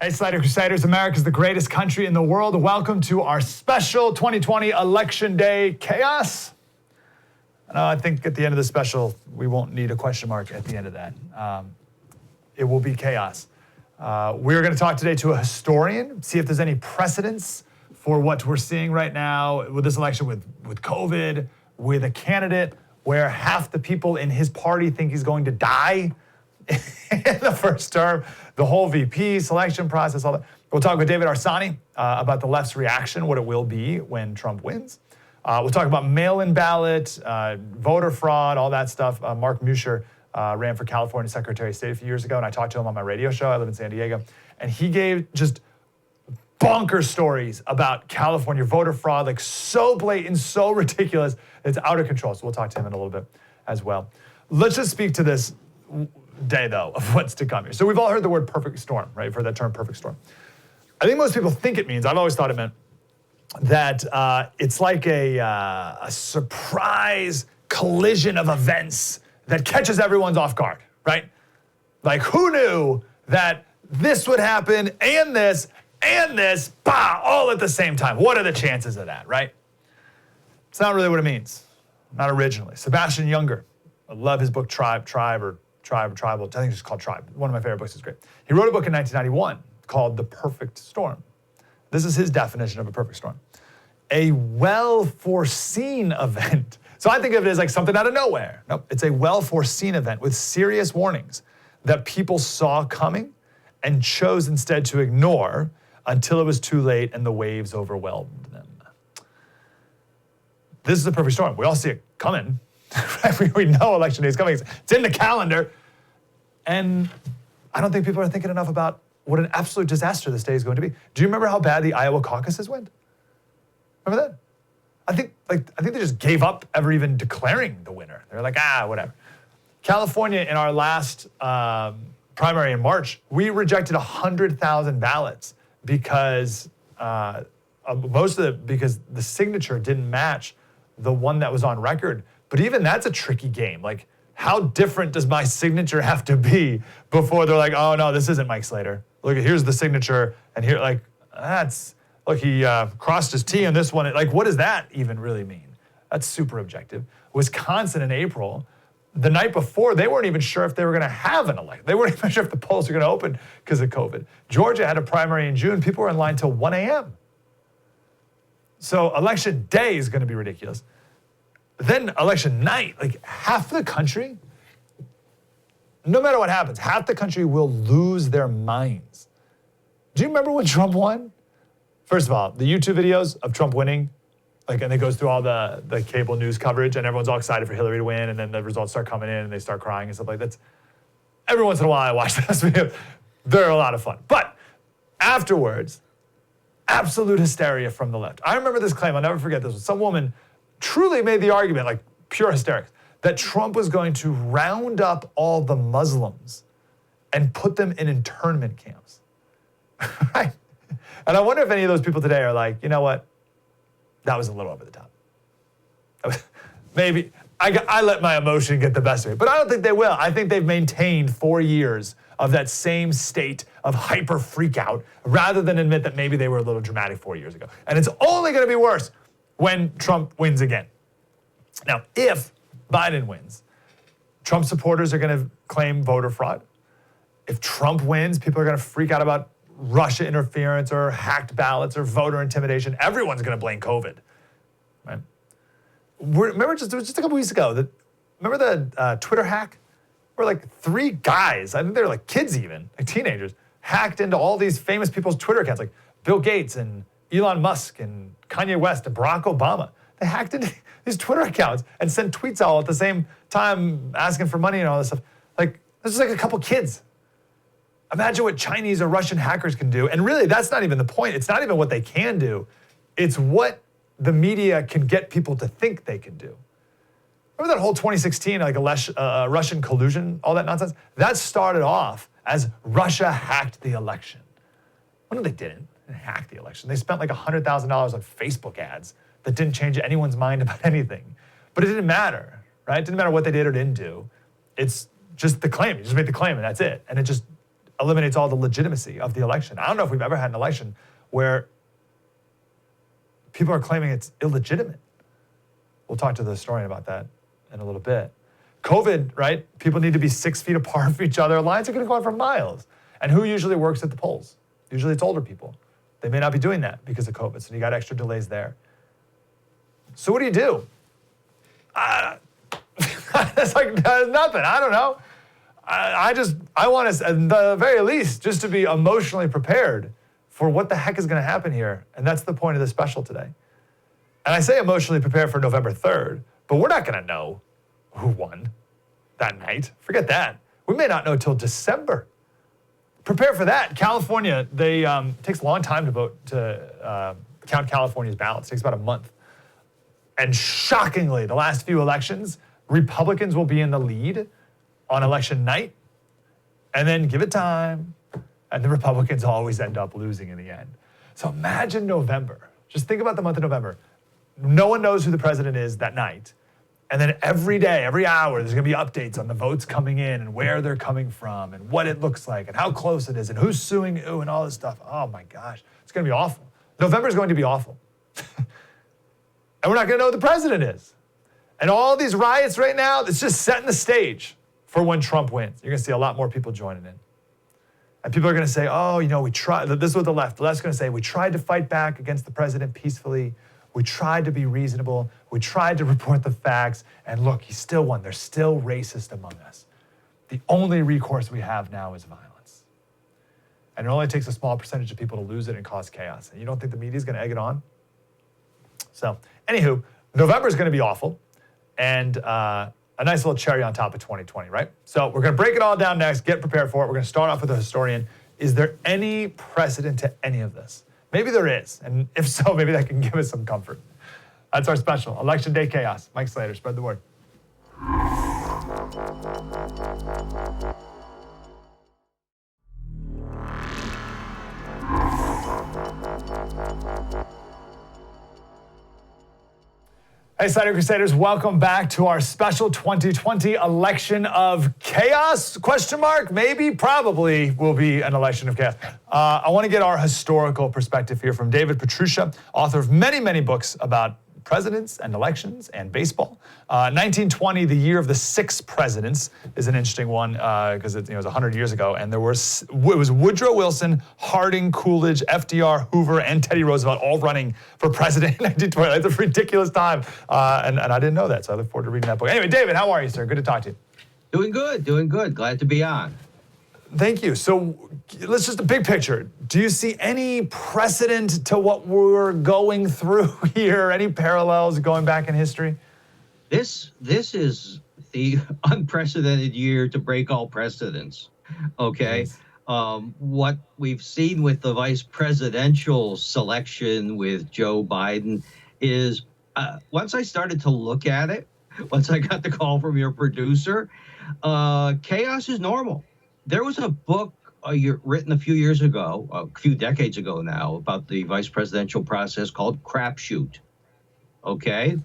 Hey, Slater Crusaders, America's the greatest country in the world. Welcome to our special 2020 Election Day chaos. I think at the end of the special, we won't need a question mark at the end of that. It will be chaos. We're going to talk today to a historian, see if there's any precedents for what we're seeing right now with this election, with COVID, with a candidate where half the people in his party think he's going to die in the first term, the whole VP selection process, all that. We'll talk with David Arsani about the left's reaction, what it will be when Trump wins. We'll talk about mail-in ballot, voter fraud, all that stuff. Mark Muscher ran for California Secretary of State a few years ago, and I talked to him on my radio show. I live in San Diego. And he gave just bonkers stories about California voter fraud, like so blatant, so ridiculous, it's out of control. So we'll talk to him in a little bit as well. Let's just speak to this day, though, of what's to come here. So we've all heard the word perfect storm, right? For that term, perfect storm. I think most people think it means, I've always thought it meant, that it's like a surprise collision of events that catches everyone's off guard, right? Like, who knew that this would happen and this, bah, all at the same time? What are the chances of that, right? It's not really what it means, not originally. Sebastian Junger, I love his book Tribal. I think it's just called Tribe. One of my favorite books. Is great. He wrote a book in 1991 called The Perfect Storm. This is his definition of a perfect storm. A well-foreseen event. So I think of it as like something out of nowhere. Nope, it's a well-foreseen event with serious warnings that people saw coming and chose instead to ignore until it was too late and the waves overwhelmed them. This is a perfect storm. We all see it coming. We know election day is coming. It's in the calendar. And I don't think people are thinking enough about what an absolute disaster this day is going to be. Do you remember how bad the Iowa caucuses went? Remember that? I think they just gave up ever even declaring the winner. They're like, whatever. California, in our last primary in March, we rejected 100,000 ballots because because the signature didn't match the one that was on record. But even that's a tricky game. Like, how different does my signature have to be before they're like, oh no, this isn't Mike Slater. Look, here's the signature, and here, like, look, he crossed his T on this one. Like, what does that even really mean? That's super objective. Wisconsin in April, the night before, they weren't even sure if they were going to have an election. They weren't even sure if the polls were going to open because of COVID. Georgia had a primary in June. People were in line till 1 a.m. So election day is going to be ridiculous. Then election night, like half the country, no matter what happens, half the country will lose their minds. Do you remember when Trump won? First of all, the YouTube videos of Trump winning, like, and it goes through all the cable news coverage, and everyone's all excited for Hillary to win, and then the results start coming in, and they start crying and stuff like that. Every once in a while, I watch those videos. They're a lot of fun. But afterwards, absolute hysteria from the left. I remember this claim, I'll never forget this. Some woman truly made the argument, like pure hysterics, that Trump was going to round up all the Muslims and put them in internment camps. Right? And I wonder if any of those people today are like, you know what? That was a little over the top. Maybe I let my emotion get the best of me, but I don't think they will. I think they've maintained 4 years of that same state of hyper freak out rather than admit that maybe they were a little dramatic 4 years ago. And it's only going to be worse when Trump wins again. Now, if Biden wins, Trump supporters are going to claim voter fraud. If Trump wins, people are going to freak out about Russia interference or hacked ballots or voter intimidation. Everyone's going to blame COVID, right? Remember, it was just a couple weeks ago, remember the Twitter hack? Where like 3 guys, I think they were like kids even, like teenagers, hacked into all these famous people's Twitter accounts, like Bill Gates and Elon Musk and Kanye West and Barack Obama. They hacked into these Twitter accounts and sent tweets all at the same time asking for money and all this stuff. Like, this is like a couple kids. Imagine what Chinese or Russian hackers can do. And really, that's not even the point. It's not even what they can do. It's what the media can get people to think they can do. Remember that whole 2016, like Russian collusion, all that nonsense? That started off as Russia hacked the election. Well, no, they didn't. They didn't hack the election. They spent like $100,000 on Facebook ads that didn't change anyone's mind about anything. But it didn't matter, right? It didn't matter what they did or didn't do. It's just the claim. You just made the claim and that's it. And it just eliminates all the legitimacy of the election. I don't know if we've ever had an election where people are claiming it's illegitimate. We'll talk to the historian about that in a little bit. COVID, right? People need to be 6 feet apart from each other. Lines are going to go on for miles. And who usually works at the polls? Usually it's older people. They may not be doing that because of COVID, so you got extra delays there. So what do you do? That's like nothing. I don't know. I want us, at the very least, just to be emotionally prepared for what the heck is going to happen here. And that's the point of this special today. And I say emotionally prepared for November 3rd, but we're not going to know who won that night. Forget that. We may not know till December. Prepare for that. California, it takes a long time to vote, to count California's ballots. It takes about a month. And shockingly, the last few elections, Republicans will be in the lead on election night, and then give it time, and the Republicans always end up losing in the end. So imagine November. Just think about the month of November. No one knows who the president is that night. And then every day, every hour, there's going to be updates on the votes coming in and where they're coming from and what it looks like and how close it is and who's suing who and all this stuff. Oh my gosh, it's going to be awful. November is going to be awful. And we're not going to know who the president is. And all these riots right now, it's just setting the stage for when Trump wins. You're going to see a lot more people joining in. And people are going to say, oh, we tried. This is what the left's going to say. We tried to fight back against the president peacefully. We tried to be reasonable. We tried to report the facts. And look, he still won. There's still racist among us. The only recourse we have now is violence. And it only takes a small percentage of people to lose it and cause chaos. And you don't think the media is going to egg it on? So, anywho, November is going to be awful. And a nice little cherry on top of 2020, right? So we're going to break it all down next. Get prepared for it. We're going to start off with a historian. Is there any precedent to any of this? Maybe there is. And if so, maybe that can give us some comfort. That's our special. Election Day Chaos. Mike Slater, spread the word. Hey, Slater Crusaders, welcome back to our special 2020 election of chaos, question mark, maybe, probably will be an election of chaos. I want to get our historical perspective here from David Petrucia, author of many, many books about presidents and elections and baseball. 1920, the year of the 6 presidents, is an interesting one because it was 100 years ago, and it was Woodrow Wilson, Harding, Coolidge, FDR, Hoover, and Teddy Roosevelt all running for president in 1920. That's a ridiculous time, and I didn't know that, so I look forward to reading that book. Anyway, David, how are you, sir? Good to talk to you. Doing good. Glad to be on. Thank you. So let's just a big picture. Do you see any precedent to what we're going through here? Any parallels going back in history? This is the unprecedented year to break all precedents. Okay. Yes. What we've seen with the vice presidential selection with Joe Biden is once I started to look at it, once I got the call from your producer, chaos is normal. There was a book written a few decades ago now, about the vice presidential process called Crapshoot. Okay?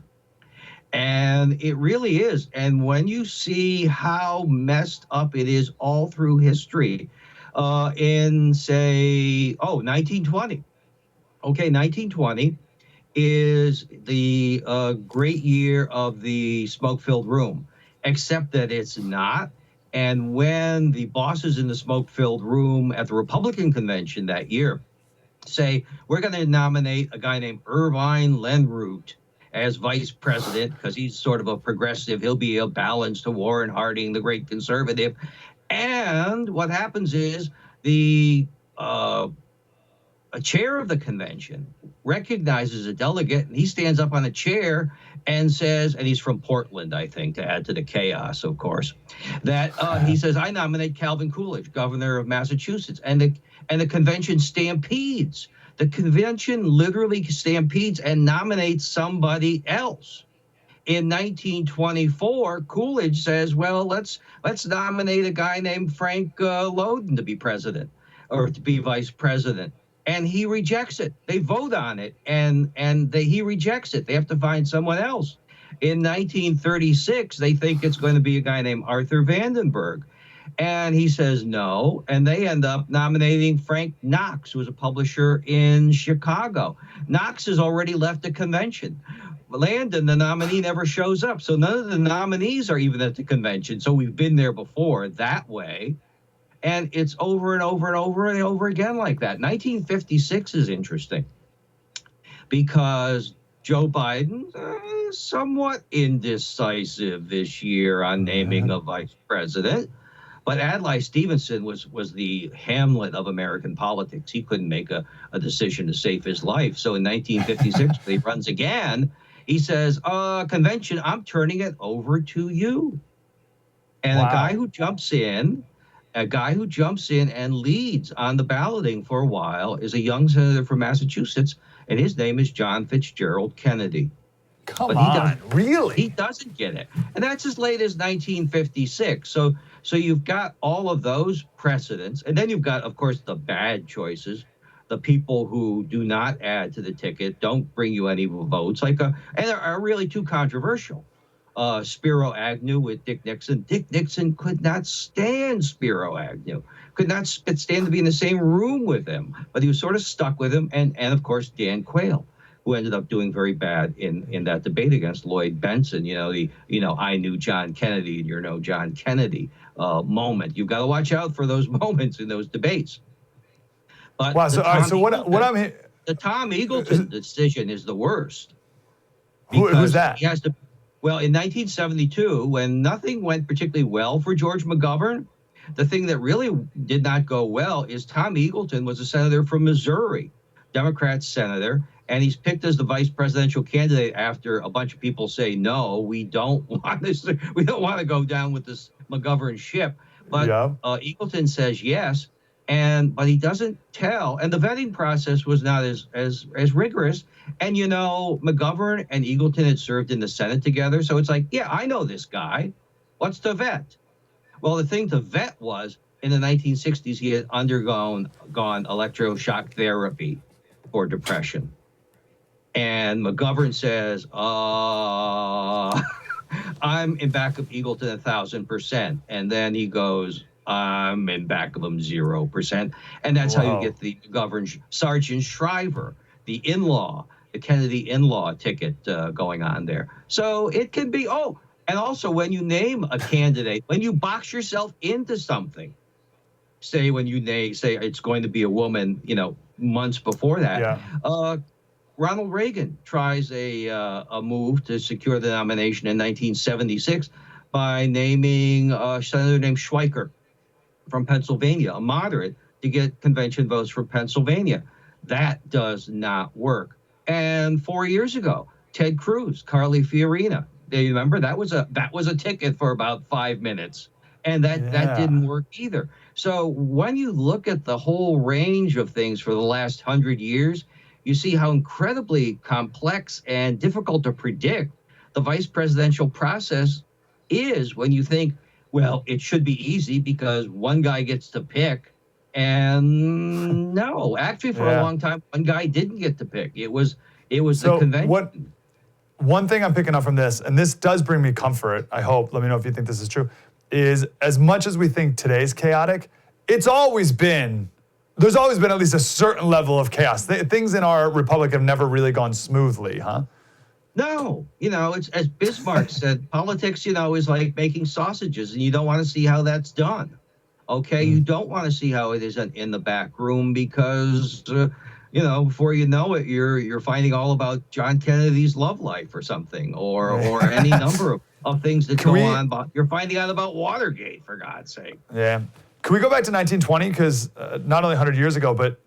And it really is. And when you see how messed up it is all through history, in, say, 1920. Okay, 1920 is the great year of the smoke-filled room, except that it's not. And when the bosses in the smoke-filled room at the Republican convention that year say, we're going to nominate a guy named Irvine Lenroot as vice president because he's sort of a progressive, he'll be a balance to Warren Harding, the great conservative. And what happens is the a chair of the convention recognizes a delegate, and he stands up on a chair and says, and he's from Portland, I think, to add to the chaos, of course, that he says, I nominate Calvin Coolidge, governor of Massachusetts. And the convention stampedes. The convention literally stampedes and nominates somebody else. In 1924, Coolidge says, well, let's nominate a guy named Frank Loden to be president or to be vice president. And he rejects it. They vote on it, and he rejects it. They have to find someone else. In 1936, they think it's going to be a guy named Arthur Vandenberg. And he says no. And they end up nominating Frank Knox, who was a publisher in Chicago. Knox has already left the convention. Landon, the nominee, never shows up. So none of the nominees are even at the convention. So we've been there before that way. And it's over and over and over and over again like that. 1956 is interesting because Joe Biden is somewhat indecisive this year on naming a vice president. But Adlai Stevenson was the Hamlet of American politics. He couldn't make a decision to save his life. So in 1956, when he runs again, he says, convention, I'm turning it over to you. And Wow. a guy who jumps in and leads on the balloting for a while is a young senator from Massachusetts, and his name is John Fitzgerald Kennedy. Come on, really? He doesn't get it. And that's as late as 1956. So you've got all of those precedents. And then you've got, of course, the bad choices, the people who do not add to the ticket, don't bring you any votes, and are really too controversial. Spiro Agnew with Dick Nixon. Dick Nixon could not stand Spiro Agnew, could not stand to be in the same room with him, but he was sort of stuck with him. And of course, Dan Quayle, who ended up doing very bad in that debate against Lloyd Benson. I knew John Kennedy and you're no John Kennedy moment. You've got to watch out for those moments in those debates. But wow. So the Tom Eagleton decision is the worst. Who's that? He has to. Well, in 1972, when nothing went particularly well for George McGovern, the thing that really did not go well is Tom Eagleton was a senator from Missouri, Democrat senator, and he's picked as the vice presidential candidate after a bunch of people say, no, we don't want to go down with this McGovern ship. But Eagleton says yes. But he doesn't tell. And the vetting process was not as rigorous. And, McGovern and Eagleton had served in the Senate together. So it's like, yeah, I know this guy. What's to vet? Well, the thing to vet was in the 1960s, he had gone electroshock therapy for depression. And McGovern says, I'm in back of Eagleton 1,000%. And then he goes, I'm in back of him 0%. And that's how you get the McGovern Sergeant Shriver, the Kennedy in-law ticket going on there. So it can be, and also when you name a candidate, when you box yourself into something, say it's going to be a woman, months before that, Ronald Reagan tries a move to secure the nomination in 1976 by naming a senator named Schweiker from Pennsylvania, a moderate, to get convention votes for Pennsylvania. That does not work. And 4 years ago, Ted Cruz, Carly Fiorina, do you remember? That was a ticket for about 5 minutes. And that didn't work either. So when you look at the whole range of things for the last 100 years, you see how incredibly complex and difficult to predict the vice presidential process is when you think, well, it should be easy because one guy gets to pick. And no, actually, for a long time, one guy didn't get to pick. It was the convention. One thing I'm picking up from this, and this does bring me comfort, I hope, let me know if you think this is true, is as much as we think today's chaotic, there's always been at least a certain level of chaos. Things in our republic have never really gone smoothly, huh? No, it's as Bismarck said, politics, is like making sausages, and you don't want to see how that's done. Okay, you don't want to see how it is in the back room because, before you know it, you're finding all about John Kennedy's love life or something, or any number of things that go on. But you're finding out about Watergate, for God's sake. Yeah. Can we go back to 1920? Because not only 100 years ago, but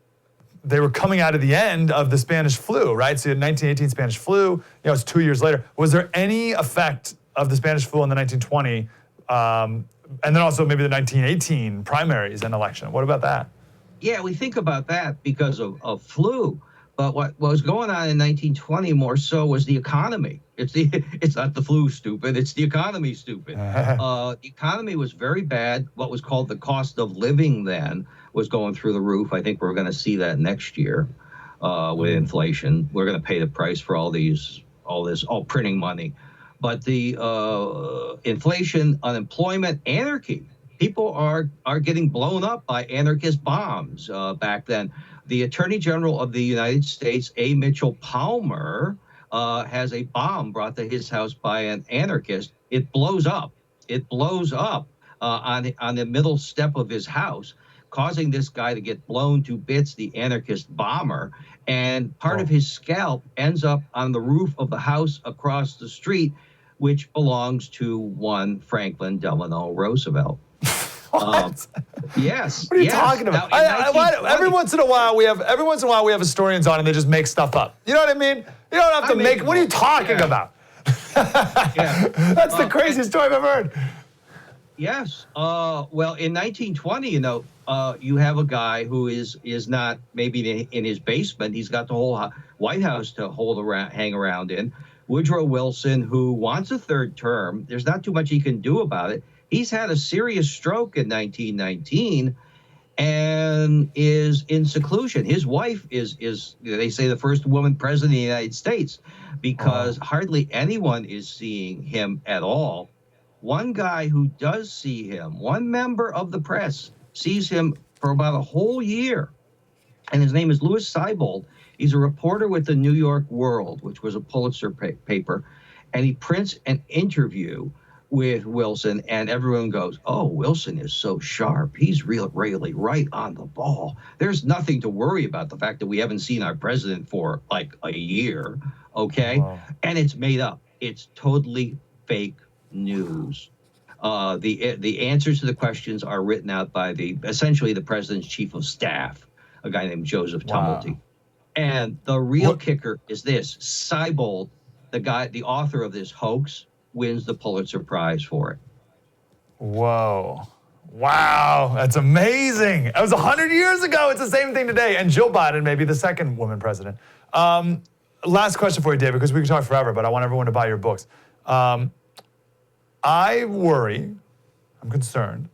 they were coming out of the end of the Spanish flu, right? So you had 1918 Spanish flu. It's 2 years later. Was there any effect of the Spanish flu in the 1920? And then also maybe the 1918 primaries and election. What about that? Yeah, we think about that because of flu. But what was going on in 1920 more so was the economy. It's not the flu, stupid. It's the economy, stupid. The economy was very bad. What was called the cost of living then was going through the roof. I think we're going to see that next year with inflation. We're going to pay the price for all this printing money. But the inflation, unemployment, anarchy. people are getting blown up by anarchist bombs back then. The Attorney General of the United States, A. Mitchell Palmer, has a bomb brought to his house by an anarchist. It blows up. It blows up on the middle step of his house, causing this guy to get blown to bits, the anarchist bomber. And part of his scalp ends up on the roof of the house across the street, which belongs to one Franklin Delano Roosevelt. What? Yes. What are you talking about? Now, every once in a while we have historians on and they just make stuff up. You know what I mean? You don't have to make. What are you talking about? Yeah. That's the craziest story I've ever heard. Yes. Well, in 1920, you have a guy who is not maybe in his basement. He's got the whole White House to hang around in. Woodrow Wilson, who wants a third term, there's not too much he can do about it. He's had a serious stroke in 1919 and is in seclusion. His wife is they say, the first woman president of the United States, because hardly anyone is seeing him at all. One guy who does see him, one member of the press sees him for about a whole year, and his name is Louis Seibold. He's a reporter with the New York World, which was a Pulitzer paper, and he prints an interview with Wilson, and everyone goes, "Oh, Wilson is so sharp. He's really right on the ball. There's nothing to worry about, the fact that we haven't seen our president for like a year, okay?" Wow. And it's made up. It's totally fake news. The answers to the questions are written out by essentially the president's chief of staff, a guy named Joseph Tumulty. And the real kicker is this: Seibold, the author of this hoax, wins the Pulitzer Prize for it. Whoa. Wow. That's amazing. That was 100 years ago. It's the same thing today. And Jill Biden may be the second woman president. Last question for you, David, because we can talk forever, but I want everyone to buy your books. I worry, I'm concerned,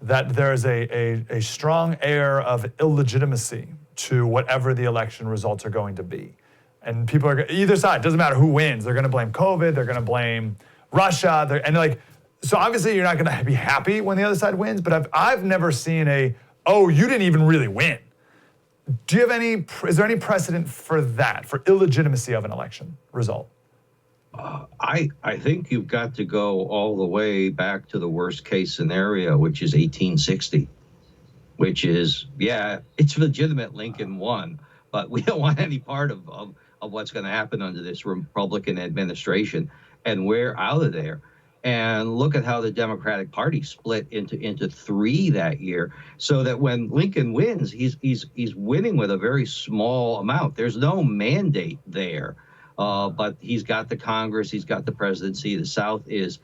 that there is a strong air of illegitimacy to whatever the election results are going to be. And people are, either side, doesn't matter who wins, they're going to blame COVID, they're going to blame Russia, so obviously you're not going to be happy when the other side wins, but I've never seen you didn't even really win. Do you have is there any precedent for that, for illegitimacy of an election result? I think you've got to go all the way back to the worst case scenario, which is 1860, which is, it's legitimate, Lincoln won, but we don't want any part of what's going to happen under this Republican administration, and we're out of there. And look at how the Democratic Party split into three that year, so that when Lincoln wins, he's winning with a very small amount. There's no mandate there. But he's got the Congress, he's got the presidency. The South is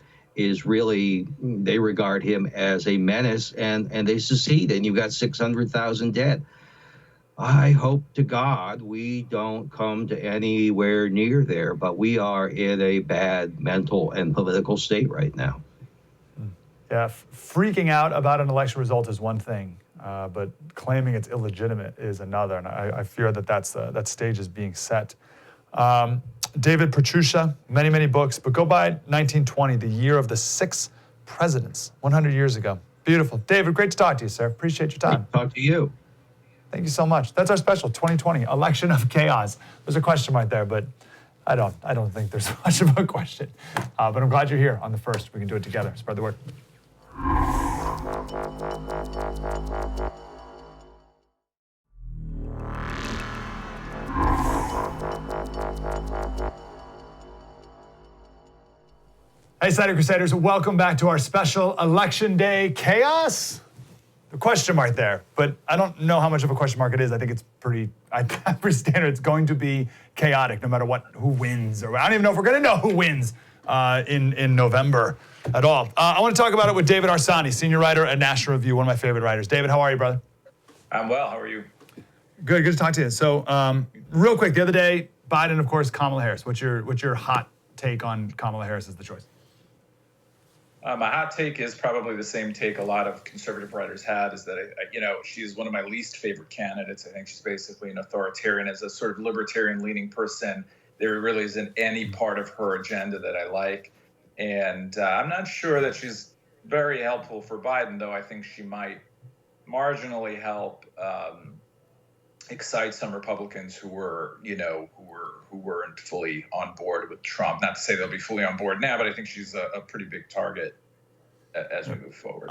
really, they regard him as a menace, and they secede, and you've got 600,000 dead. I hope to God we don't come to anywhere near there, but we are in a bad mental and political state right now. Yeah, freaking out about an election result is one thing, but claiming it's illegitimate is another, and I fear that stage is being set. David Petrusha, many books, but go by 1920, the year of the 6 presidents, 100 years ago. Beautiful. David, great to talk to you, sir. Appreciate your time. Talk to you. Thank you so much. That's our special 2020 election of chaos. There's a question right there, but I don't think there's much of a question. But I'm glad you're here on the first. We can do it together. Spread the word. Hey, Slater Crusaders, welcome back to our special Election Day chaos. The question mark there, but I don't know how much of a question mark it is. I think it's pretty standard. It's going to be chaotic no matter who wins. Or I don't even know if we're going to know who wins in November at all. I want to talk about it with David Arsani, senior writer at National Review, one of my favorite writers. David, how are you, brother? I'm well. How are you? Good to talk to you. So real quick, the other day, Biden, of course, Kamala Harris. What's your hot take on Kamala Harris as the choice? My hot take is probably the same take a lot of conservative writers had, is that, she's one of my least favorite candidates. I think she's basically an authoritarian. As a sort of libertarian-leaning person, there really isn't any part of her agenda that I like. And I'm not sure that she's very helpful for Biden, though I think she might marginally help excite some Republicans who weren't fully on board with Trump. Not to say they'll be fully on board now, but I think she's a pretty big target as we move forward.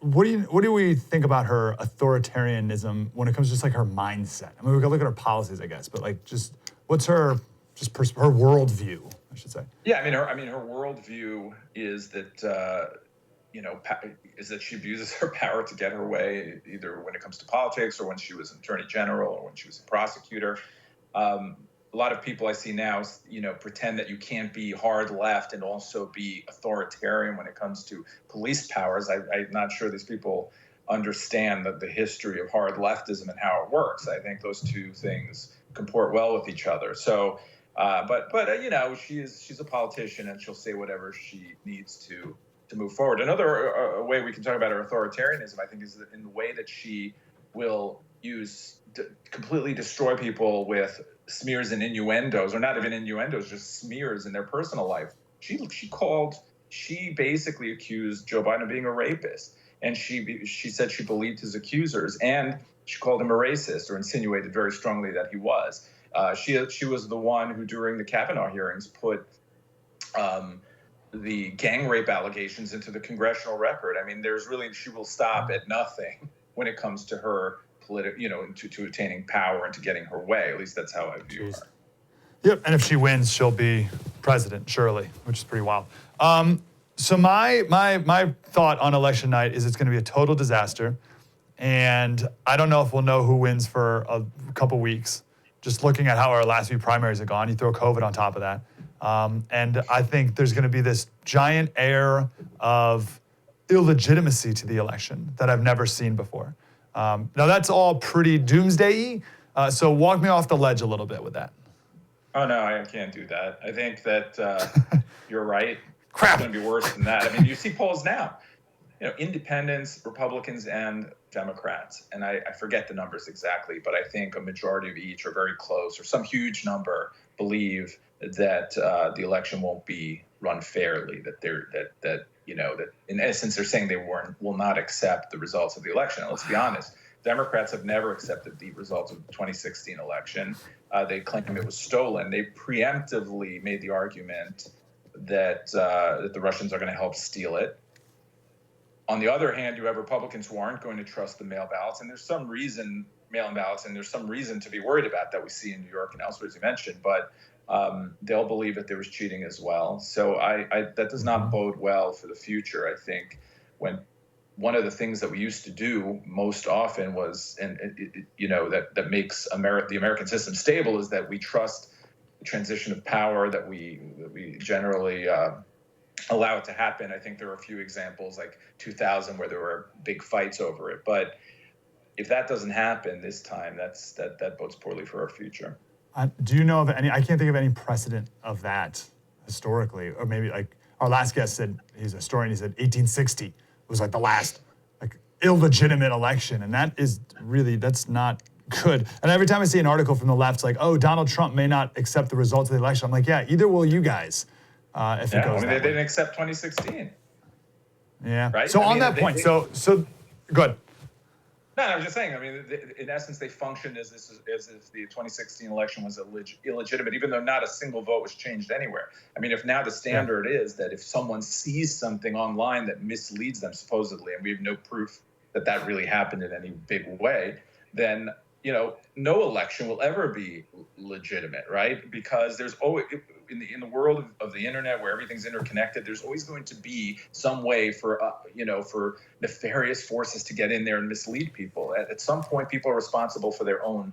What do we think about her authoritarianism when it comes to just like her mindset? I mean, we can look at her policies, I guess, but like, just what's her her worldview, I should say? Yeah, I mean, her worldview is that is that she abuses her power to get her way, either when it comes to politics or when she was an attorney general or when she was a prosecutor. A lot of people I see now, pretend that you can't be hard left and also be authoritarian when it comes to police powers. I'm not sure these people understand the history of hard leftism and how it works. I think those two things comport well with each other. So, she's a politician and she'll say whatever she needs to move forward. Another way we can talk about her authoritarianism, I think, is in the way that she will completely destroy people with smears and innuendos, or not even innuendos, just smears in their personal life. She basically accused Joe Biden of being a rapist, and she said she believed his accusers, and she called him a racist, or insinuated very strongly that he was. She was the one who, during the Kavanaugh hearings, put the gang rape allegations into the congressional record. I mean, she will stop at nothing when it comes to her to attaining power and to getting her way. At least that's how I view her. Yep, and if she wins, she'll be president, surely, which is pretty wild. So my thought on election night is it's going to be a total disaster, and I don't know if we'll know who wins for a couple weeks. Just looking at how our last few primaries have gone, you throw COVID on top of that, and I think there's going to be this giant air of illegitimacy to the election that I've never seen before. Now that's all pretty doomsday-y, so walk me off the ledge a little bit with that. Oh, no, I can't do that. I think that you're right. Crap. It's going to be worse than that. I mean, you see polls now, independents, Republicans, and Democrats, and I forget the numbers exactly, but I think a majority of each are very close, or some huge number believe that the election won't be run fairly, that in essence they're saying they will not accept the results of the election. And let's be honest, Democrats have never accepted the results of the 2016 election. They claim it was stolen. They preemptively made the argument that the Russians are going to help steal it. On the other hand, you have Republicans who aren't going to trust the mail-in ballots, and there's some reason to be worried about that we see in New York and elsewhere, as you mentioned, but they'll believe that there was cheating as well. So that does not bode well for the future. I think when one of the things that we used to do most often was, that makes the American system stable, is that we trust the transition of power, that we generally allow it to happen. I think there are a few examples like 2000 where there were big fights over it. But if that doesn't happen this time, that bodes poorly for our future. Do you know of any? I can't think of any precedent of that historically, or maybe like our last guest said, he's a historian. He said 1860 was like the last like illegitimate election, and that's not good. And every time I see an article from the left, it's like, oh, Donald Trump may not accept the results of the election. I'm like, yeah, either will you guys. If it goes they didn't accept 2016. Yeah. Right. So on that point, so go ahead. No, I was just saying, in essence, they functioned as if the 2016 election was illegitimate, even though not a single vote was changed anywhere. If now the standard is that if someone sees something online that misleads them, supposedly, and we have no proof that really happened in any big way, then, no election will ever be legitimate, right? Because there's always, in the world of the internet where everything's interconnected, there's always going to be some way for nefarious forces to get in there and mislead people. At some point, people are responsible for their own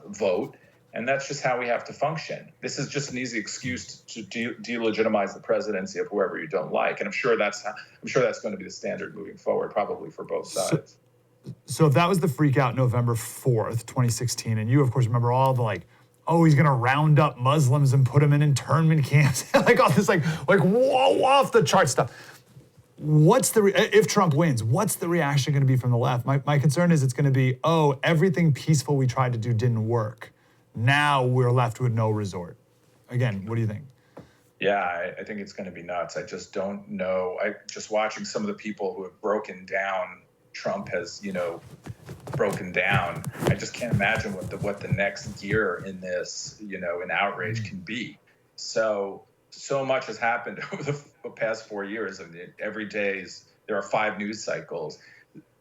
vote, and that's just how we have to function. This is just an easy excuse to delegitimize the presidency of whoever you don't like, and I'm sure that's going to be the standard moving forward, probably for both sides. So if that was the freak out November 4th, 2016, and you, of course, remember all the he's going to round up Muslims and put them in internment camps, all this whoa, off the chart stuff. If Trump wins, what's the reaction going to be from the left? My concern is it's going to be, everything peaceful we tried to do didn't work. Now we're left with no resort. Again, what do you think? Yeah, I think it's going to be nuts. I just don't know. Just watching some of the people who have broken down, Trump has, broken down. I just can't imagine what the next gear in this, in outrage can be. So much has happened over the past 4 years. I mean, every day there are 5 news cycles.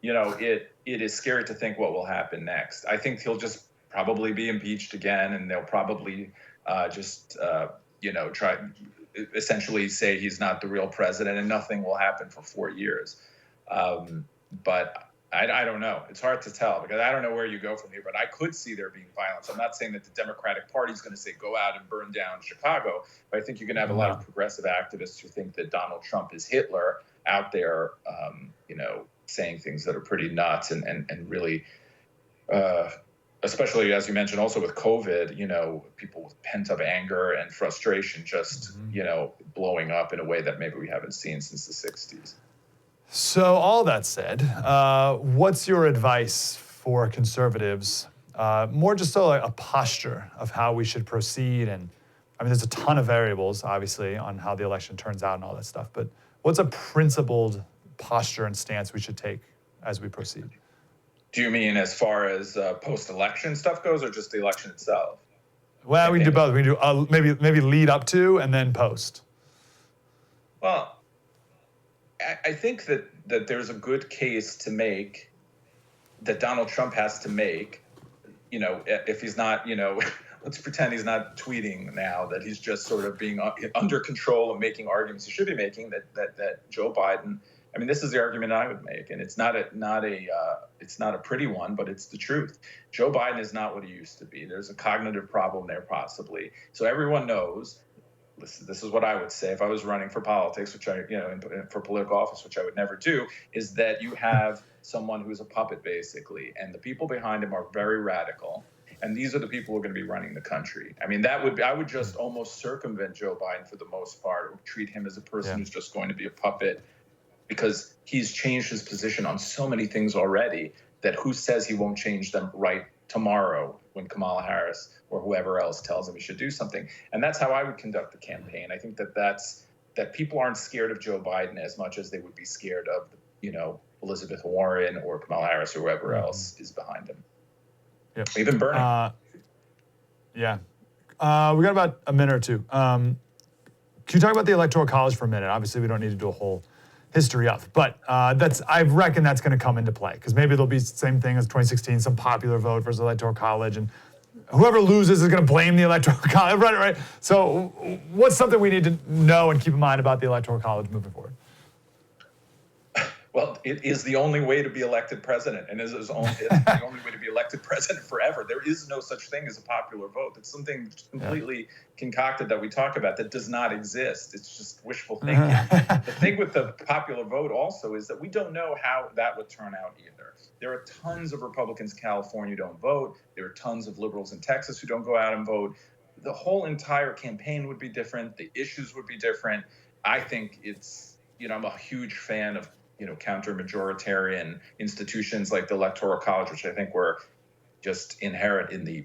It is scary to think what will happen next. I think he'll just probably be impeached again, and they'll probably try essentially say he's not the real president, and nothing will happen for 4 years. But I don't know. It's hard to tell because I don't know where you go from here, but I could see there being violence. I'm not saying that the Democratic Party is going to say, go out and burn down Chicago, but I think you're going to have a lot of progressive activists who think that Donald Trump is Hitler out there, saying things that are pretty nuts and really, especially as you mentioned, also with COVID, people with pent up anger and frustration just, blowing up in a way that maybe we haven't seen since the 60s. So all that said, what's your advice for conservatives? More just so like a posture of how we should proceed. And I mean, there's a ton of variables, obviously, on how the election turns out and all that stuff. But what's a principled posture and stance we should take as we proceed? Do you mean as far as post-election stuff goes, or just the election itself? Well, we can do both. We can do maybe lead up to and then post. Well, I think that there's a good case to make, that Donald Trump has to make, if he's not, let's pretend he's not tweeting now, that he's just sort of being under control and making arguments he should be making, that Joe Biden, I mean, this is the argument I would make, and it's not a pretty one, but it's the truth. Joe Biden is not what he used to be. There's a cognitive problem there, possibly. So everyone knows. This is what I would say if I was running for politics, which for political office, which I would never do, is that you have someone who's a puppet, basically, and the people behind him are very radical. And these are the people who are going to be running the country. I mean, I would just almost circumvent Joe Biden for the most part, or treat him as a person who's just going to be a puppet, because he's changed his position on so many things already that who says he won't change them right tomorrow when Kamala Harris or whoever else tells him he should do something. And that's how I would conduct the campaign. I think that people aren't scared of Joe Biden as much as they would be scared of, Elizabeth Warren or Kamala Harris or whoever else is behind him. Yep. Even Bernie. We got about a minute or two. Can you talk about the Electoral College for a minute? Obviously, we don't need to do a whole history of, but I reckon that's going to come into play, because maybe there'll be the same thing as 2016, some popular vote versus Electoral College, and whoever loses is going to blame the Electoral College, right? So what's something we need to know and keep in mind about the Electoral College moving forward? Well, it is the only way to be elected president, and it's the only way to be elected president forever. There is no such thing as a popular vote. It's something completely concocted that we talk about that does not exist. It's just wishful thinking. The thing with the popular vote also is that we don't know how that would turn out either. There are tons of Republicans in California who don't vote. There are tons of liberals in Texas who don't go out and vote. The whole entire campaign would be different. The issues would be different. I think it's, I'm a huge fan of counter-majoritarian institutions like the Electoral College, which I think were just inherent in the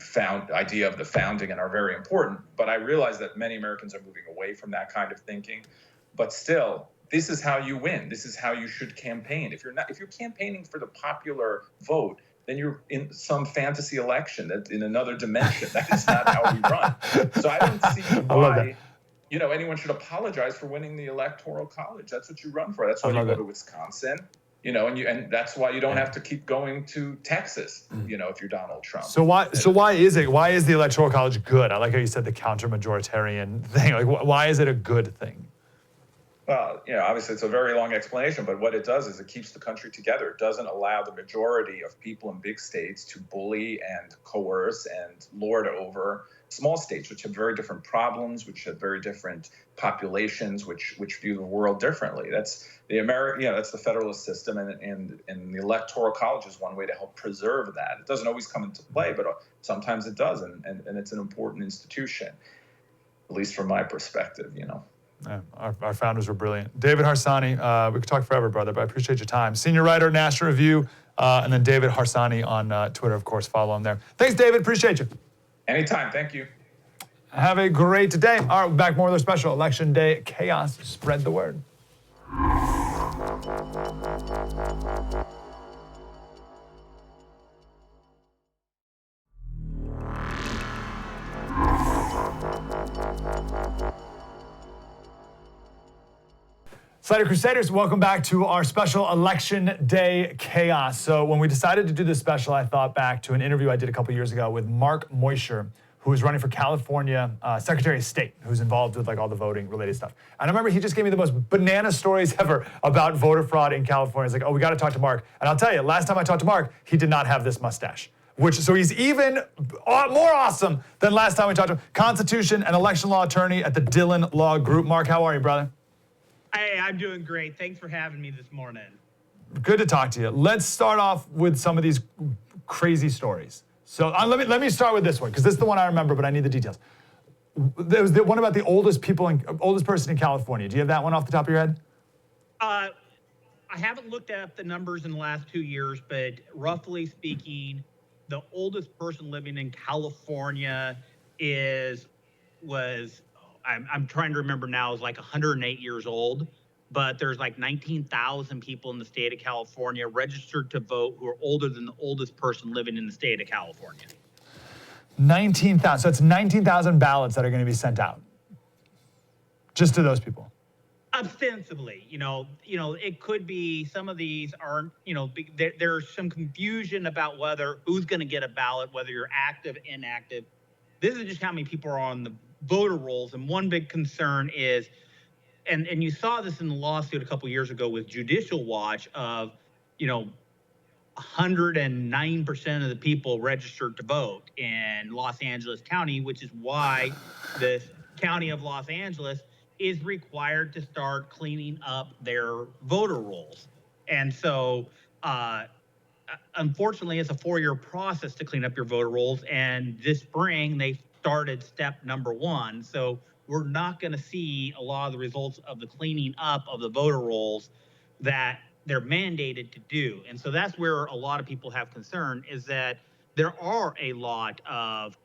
idea of the founding and are very important. But I realize that many Americans are moving away from that kind of thinking. But still, this is how you win. This is how you should campaign. If you're campaigning for the popular vote, then you're in some fantasy election that's in another dimension. That is not how we run. So I don't see why anyone should apologize for winning the Electoral College. That's what you run for. That's why you go to Wisconsin, and that's why you don't have to keep going to Texas, if you're Donald Trump. So why is the Electoral College good? I like how you said the counter-majoritarian thing. Like, why is it a good thing? Well, obviously it's a very long explanation, but what it does is it keeps the country together. It doesn't allow the majority of people in big states to bully and coerce and lord over small states, which have very different problems, which have very different populations, which view the world differently. That's that's the federalist system, and the Electoral College is one way to help preserve that. It doesn't always come into play, but sometimes it does, and it's an important institution, at least from my perspective, Yeah, our founders were brilliant. David Harsanyi, we could talk forever, brother, but I appreciate your time. Senior writer at National Review, and then David Harsanyi on Twitter, of course. Follow him there. Thanks, David. Appreciate you. Anytime. Thank you. Have a great day. All right, back more of their special Election Day chaos. Spread the word. Slater Crusaders, welcome back to our special Election Day chaos. So when we decided to do this special, I thought back to an interview I did a couple years ago with Mark Moisher, who is running for California Secretary of State, who's involved with like all the voting related stuff. And I remember he just gave me the most banana stories ever about voter fraud in California. He's like, oh, we got to talk to Mark. And I'll tell you, last time I talked to Mark, he did not have this mustache. So he's even more awesome than last time we talked to him. Constitution and election law attorney at the Dillon Law Group. Mark, how are you, brother? Hey, I'm doing great. Thanks for having me this morning. Good to talk to you. Let's start off with some of these crazy stories. So let me start with this one, because this is the one I remember, but I need the details. There was the one about the oldest person in California. Do you have that one off the top of your head? I haven't looked up the numbers in the last 2 years, but roughly speaking, the oldest person living in California I'm trying to remember now, is like 108 years old, but there's like 19,000 people in the state of California registered to vote who are older than the oldest person living in the state of California. 19,000. So it's 19,000 ballots that are going to be sent out just to those people. Ostensibly, it could be some of these aren't, there's some confusion about who's going to get a ballot, whether you're active, inactive. This is just how many people are on the voter rolls. And one big concern is, and you saw this in the lawsuit a couple years ago with Judicial Watch of, 109% of the people registered to vote in Los Angeles County, which is why the county of Los Angeles is required to start cleaning up their voter rolls. And so, unfortunately, it's a 4-year process to clean up your voter rolls. And this spring, they started step number 1. So we're not going to see a lot of the results of the cleaning up of the voter rolls that they're mandated to do. And so that's where a lot of people have concern, is that there are a lot of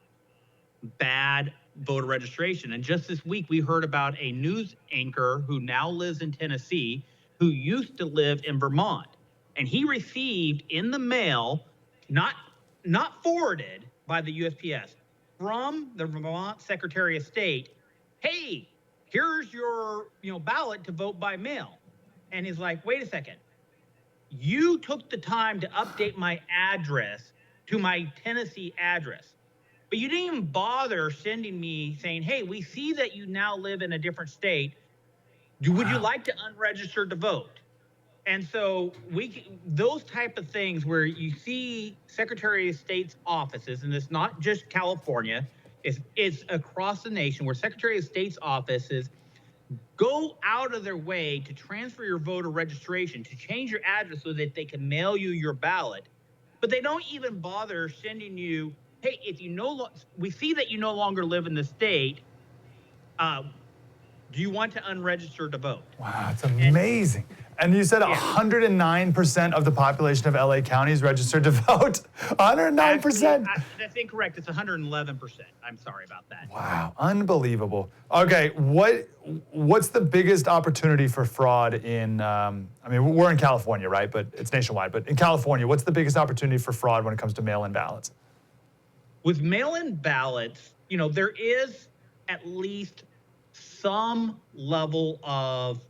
bad voter registration. And just this week, we heard about a news anchor who now lives in Tennessee, who used to live in Vermont. And he received in the mail, not forwarded by the USPS, from the Vermont Secretary of State, hey, here's your ballot to vote by mail. And he's like, wait a second. You took the time to update my address to my Tennessee address, but you didn't even bother sending me saying, hey, we see that you now live in a different state. Would you like to unregister to vote? And so those type of things where you see Secretary of State's offices, and it's not just California, it's across the nation, where Secretary of State's offices go out of their way to transfer your voter registration, to change your address so that they can mail you your ballot. But they don't even bother sending you, hey, we see that you no longer live in the state. Do you want to unregister to vote? Wow, it's amazing. And you said 109% of the population of LA County is registered to vote? 109%? That's incorrect. It's 111%. I'm sorry about that. Wow, unbelievable. Okay, what's the biggest opportunity for fraud in, we're in California, right? But it's nationwide. But in California, what's the biggest opportunity for fraud when it comes to mail-in ballots? With mail-in ballots, there is at least some level of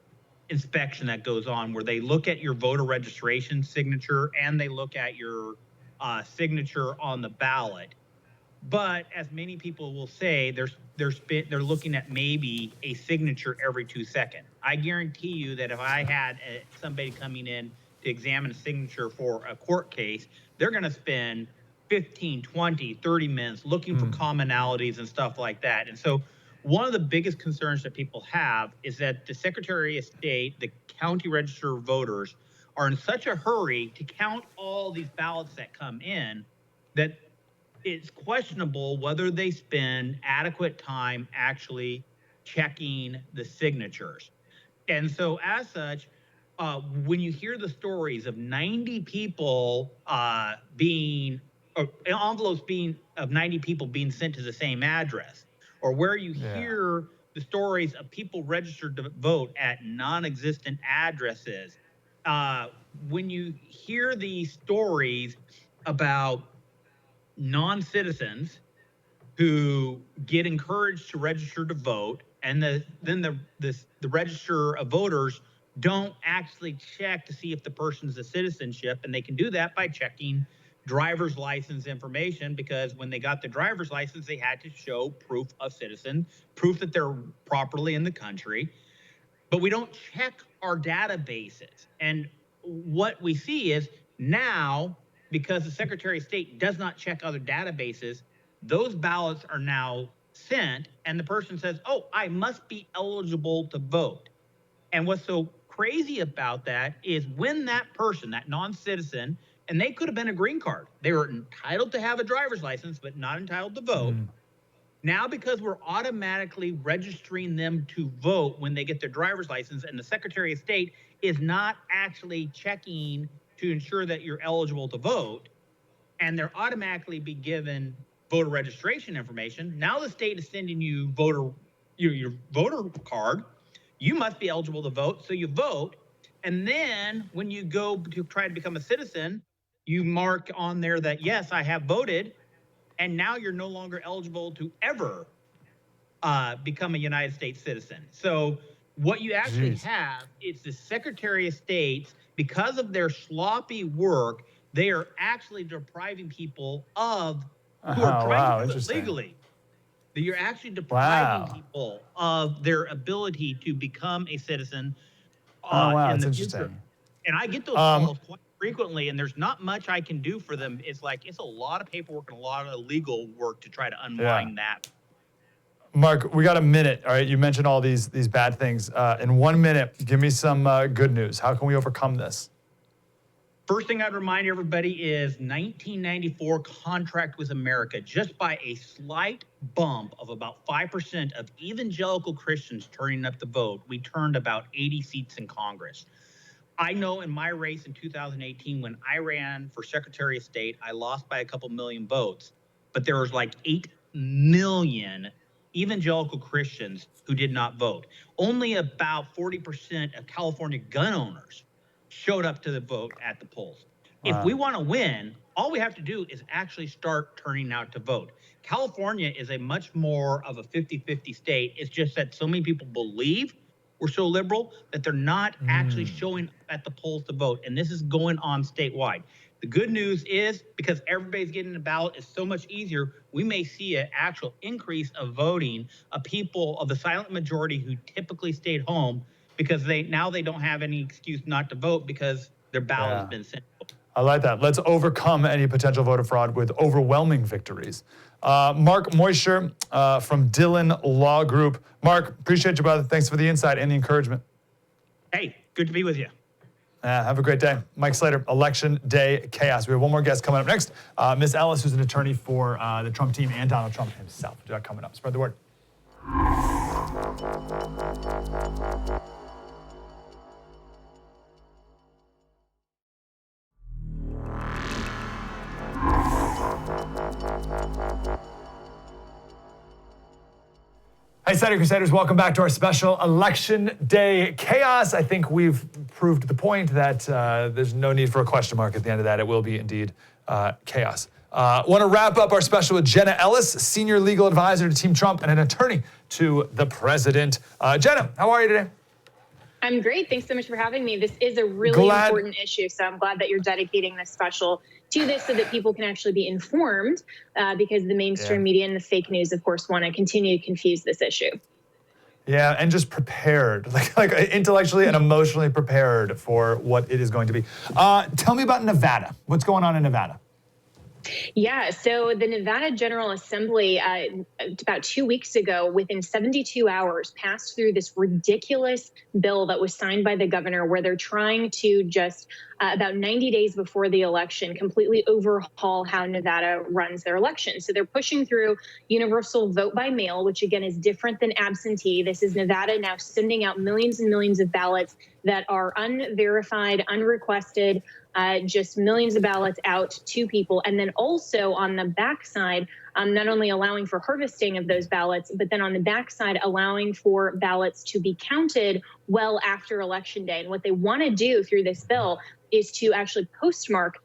inspection that goes on where they look at your voter registration signature and they look at your signature on the ballot. But as many people will say, they're looking at maybe a signature every 2 seconds. I guarantee you that if I had somebody coming in to examine a signature for a court case, they're going to spend 15, 20, 30 minutes looking for commonalities and stuff like that. And so one of the biggest concerns that people have is that the Secretary of State, the county register of voters, are in such a hurry to count all these ballots that come in that it's questionable whether they spend adequate time actually checking the signatures. And so as such, when you hear the stories of 90 people envelopes of 90 people being sent to the same address, or where you hear the stories of people registered to vote at non-existent addresses. When you hear these stories about non-citizens who get encouraged to register to vote, and then the register of voters don't actually check to see if the person's a citizenship, and they can do that by checking driver's license information, because when they got the driver's license, they had to show proof of citizen, proof that they're properly in the country. But we don't check our databases. And what we see is now, because the Secretary of State does not check other databases, those ballots are now sent, and the person says, oh, I must be eligible to vote. And what's so crazy about that is when that person, that non-citizen, and they could have been a green card, they were entitled to have a driver's license, but not entitled to vote. Now, because we're automatically registering them to vote when they get their driver's license, and the Secretary of State is not actually checking to ensure that you're eligible to vote, and they're automatically be given voter registration information. Now the state is sending you your voter card. You must be eligible to vote, so you vote. And then when you go to try to become a citizen, you mark on there that, yes, I have voted, and now you're no longer eligible to ever become a United States citizen. So what you actually have is the Secretary of State, because of their sloppy work, they are actually depriving people of who are trying to do it legally. You're actually depriving people of their ability to become a citizen in the future. And I get those calls quite frequently, and there's not much I can do for them. It's a lot of paperwork and a lot of legal work to try to unwind that. Mark, we got a minute. All right, you mentioned all these bad things. In 1 minute, give me some good news. How can we overcome this? First thing I'd remind everybody is 1994 contract with America. Just by a slight bump of about 5% of evangelical Christians turning up to vote, we turned about 80 seats in Congress. I know in my race in 2018, when I ran for Secretary of State, I lost by a couple million votes, but there was like 8 million evangelical Christians who did not vote. Only about 40% of California gun owners showed up to the vote at the polls. If we want to win, all we have to do is actually start turning out to vote. California is a much more of a 50-50 state. It's just that so many people believe we're so liberal that they're not actually showing up at the polls to vote. And this is going on statewide. The good news is, because everybody's getting a ballot, is so much easier, we may see an actual increase of voting of people of the silent majority who typically stayed home, because they don't have any excuse not to vote because their ballot has been sent. I like that. Let's overcome any potential voter fraud with overwhelming victories. Mark Moisture from Dillon Law Group. Mark, appreciate you, brother. Thanks for the insight and the encouragement. Hey, good to be with you. Have a great day. Mike Slater, Election Day Chaos. We have one more guest coming up next. Ms. Ellis, who's an attorney for the Trump team and Donald Trump himself. We do that coming up. Spread the word. Hey, Slater Crusaders, welcome back to our special Election Day Chaos. I think we've proved the point that there's no need for a question mark at the end of that. It will be indeed chaos. Want to wrap up our special with Jenna Ellis, Senior Legal Advisor to Team Trump and an attorney to the President. Jenna, how are you today? I'm great. Thanks so much for having me. This is a really important issue, so I'm glad that you're dedicating this special to this so that people can actually be informed, because the mainstream media and the fake news, of course, want to continue to confuse this issue. Yeah, and just prepared, like intellectually and emotionally prepared for what it is going to be. Tell me about Nevada. What's going on in Nevada? Yeah, so the Nevada General Assembly, about 2 weeks ago, within 72 hours, passed through this ridiculous bill that was signed by the governor, where they're trying to just, about 90 days before the election, completely overhaul how Nevada runs their election. So they're pushing through universal vote by mail, which again is different than absentee. This is Nevada now sending out millions and millions of ballots that are unverified, unrequested, just millions of ballots out to people. And then also on the backside, not only allowing for harvesting of those ballots, but then on the backside, allowing for ballots to be counted well after Election Day. And what they want to do through this bill is to actually postmark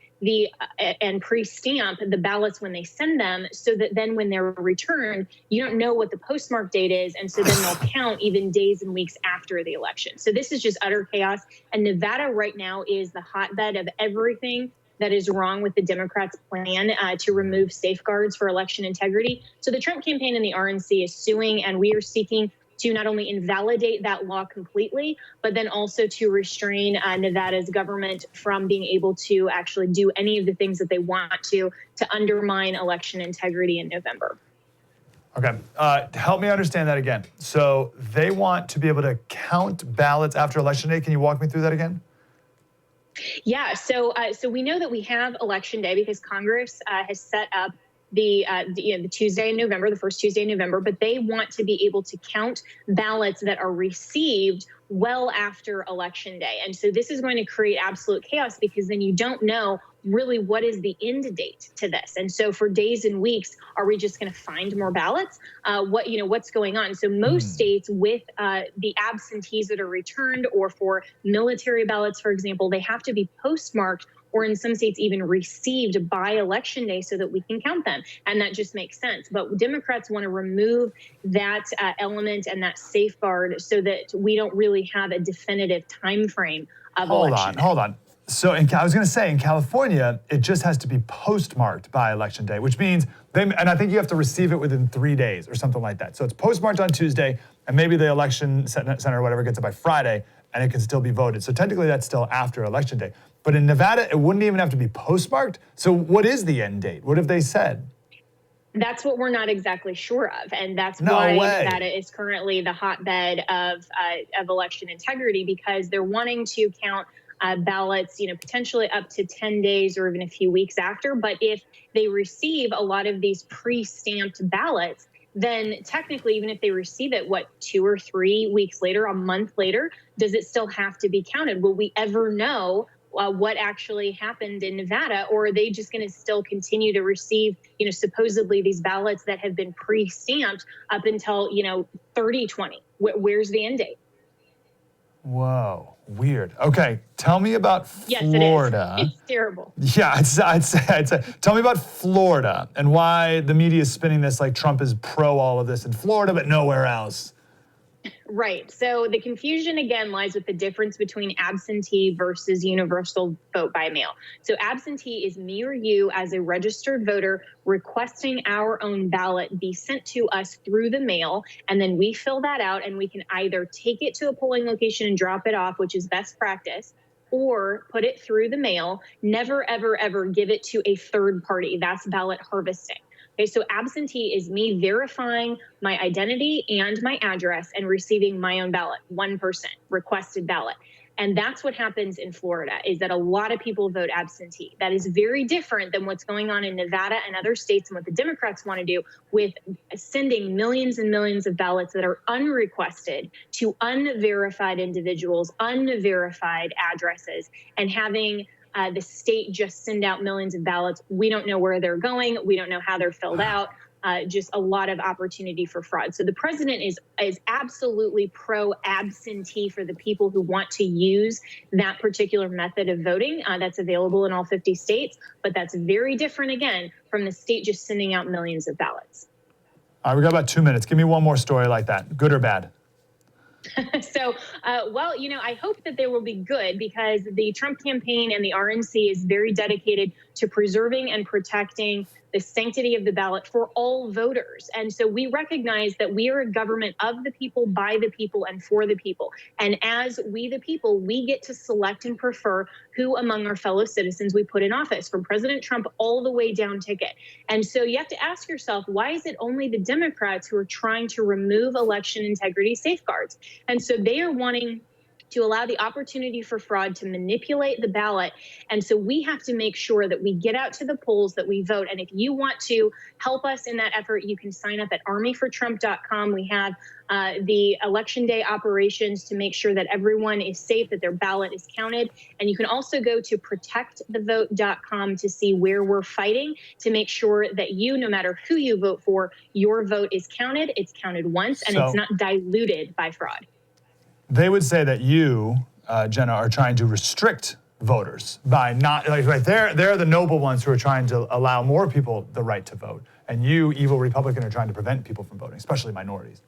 and pre-stamp the ballots when they send them, so that then when they're returned, you don't know what the postmark date is, and so then they'll count even days and weeks after the election. So this is just utter chaos, and Nevada right now is the hotbed of everything that is wrong with the Democrats' plan to remove safeguards for election integrity. So the Trump campaign and the RNC is suing, and we are seeking to not only invalidate that law completely, but then also to restrain Nevada's government from being able to actually do any of the things that they want to undermine election integrity in November. Okay, help me understand that again. So they want to be able to count ballots after Election Day. Can you walk me through that again? Yeah, so we know that we have Election Day because Congress has set up the Tuesday in November, the first Tuesday in November, but they want to be able to count ballots that are received well after Election Day. And so this is going to create absolute chaos, because then you don't know really what is the end date to this. And so for days and weeks, are we just going to find more ballots? What's going on? So most states with the absentees that are returned, or for military ballots, for example, they have to be postmarked, or in some states even received by Election Day, so that we can count them. And that just makes sense. But Democrats want to remove that element and that safeguard, so that we don't really have a definitive time frame of election. Hold on. So I was going to say, in California, it just has to be postmarked by Election Day, which means and I think you have to receive it within 3 days or something like that. So it's postmarked on Tuesday, and maybe the election center or whatever gets it by Friday, and it can still be voted. So technically that's still after Election Day. But in Nevada, it wouldn't even have to be postmarked. So what is the end date? What have they said? That's what we're not exactly sure of, and that's why Nevada is currently the hotbed of election integrity, because they're wanting to count ballots, potentially up to 10 days or even a few weeks after. But if they receive a lot of these pre-stamped ballots, then technically, even if they receive it, 2 or 3 weeks later, a month later, does it still have to be counted? Will we ever know what actually happened in Nevada, or are they just going to still continue to receive, supposedly these ballots that have been pre-stamped up until, 30/20? Where's the end date? Whoa, weird. Okay, tell me about Yes, Florida. it is. It's terrible. Yeah, I'd say. Tell me about Florida and why the media is spinning this like Trump is pro all of this in Florida, but nowhere else. Right. So the confusion, again, lies with the difference between absentee versus universal vote by mail. So absentee is me or you as a registered voter requesting our own ballot be sent to us through the mail, and then we fill that out, and we can either take it to a polling location and drop it off, which is best practice, or put it through the mail, never, ever, ever give it to a third party. That's ballot harvesting. Okay, so absentee is me verifying my identity and my address and receiving my own ballot, 1% requested ballot. And that's what happens in Florida, is that a lot of people vote absentee. That is very different than what's going on in Nevada and other states, and what the Democrats want to do with sending millions and millions of ballots that are unrequested to unverified individuals, unverified addresses, and having the state just send out millions of ballots. We don't know where they're going. We don't know how they're filled out. Just a lot of opportunity for fraud. So the president is absolutely pro-absentee for the people who want to use that particular method of voting that's available in all 50 states. But that's very different, again, from the state just sending out millions of ballots. All right, we got about 2 minutes. Give me one more story like that, good or bad. So, I hope that they will be good, because the Trump campaign and the RNC is very dedicated to preserving and protecting the sanctity of the ballot for all voters. And so we recognize that we are a government of the people, by the people, and for the people. And as we, the people, we get to select and prefer who among our fellow citizens we put in office, from President Trump all the way down ticket. And so you have to ask yourself, why is it only the Democrats who are trying to remove election integrity safeguards? And so they are wanting to allow the opportunity for fraud to manipulate the ballot. And so we have to make sure that we get out to the polls, that we vote. And if you want to help us in that effort, you can sign up at armyfortrump.com. We have the election day operations to make sure that everyone is safe, that their ballot is counted. And you can also go to protectthevote.com to see where we're fighting to make sure that you, no matter who you vote for, your vote is counted. It's counted once, and it's not diluted by fraud. They would say that you, Jenna, are trying to restrict voters by not, like, right, they're the noble ones who are trying to allow more people the right to vote. And you, evil Republican, are trying to prevent people from voting, especially minorities.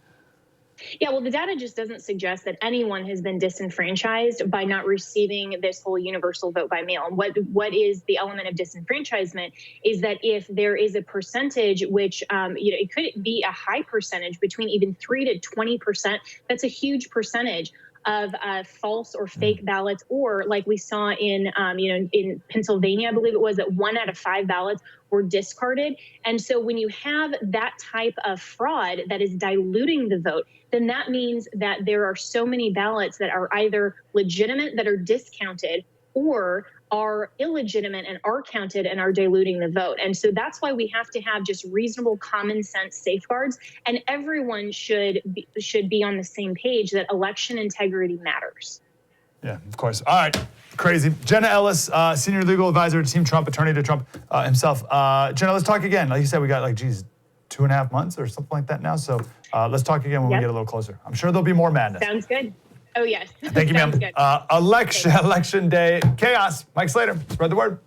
Yeah, well, the data just doesn't suggest that anyone has been disenfranchised by not receiving this whole universal vote by mail. And what is the element of disenfranchisement is that if there is a percentage, which it could be a high percentage, between even 3 to 20%, that's a huge percentage of false or fake ballots, or like we saw in Pennsylvania, I believe it was, that 1 out of 5 ballots were discarded. And so when you have that type of fraud that is diluting the vote, then that means that there are so many ballots that are either legitimate that are discounted, or are illegitimate and are counted and are diluting the vote. And so that's why we have to have just reasonable common sense safeguards, and everyone should be on the same page that election integrity matters. Yeah, of course. All right, crazy. Jenna Ellis, senior legal advisor to Team Trump, attorney to Trump himself. Jenna, let's talk again. Like you said, we got 2.5 months or something like that now. So let's talk again when we get a little closer. I'm sure there'll be more madness. Sounds good. Oh, yes. Thank you, ma'am. Election day chaos. Mike Slater, spread the word.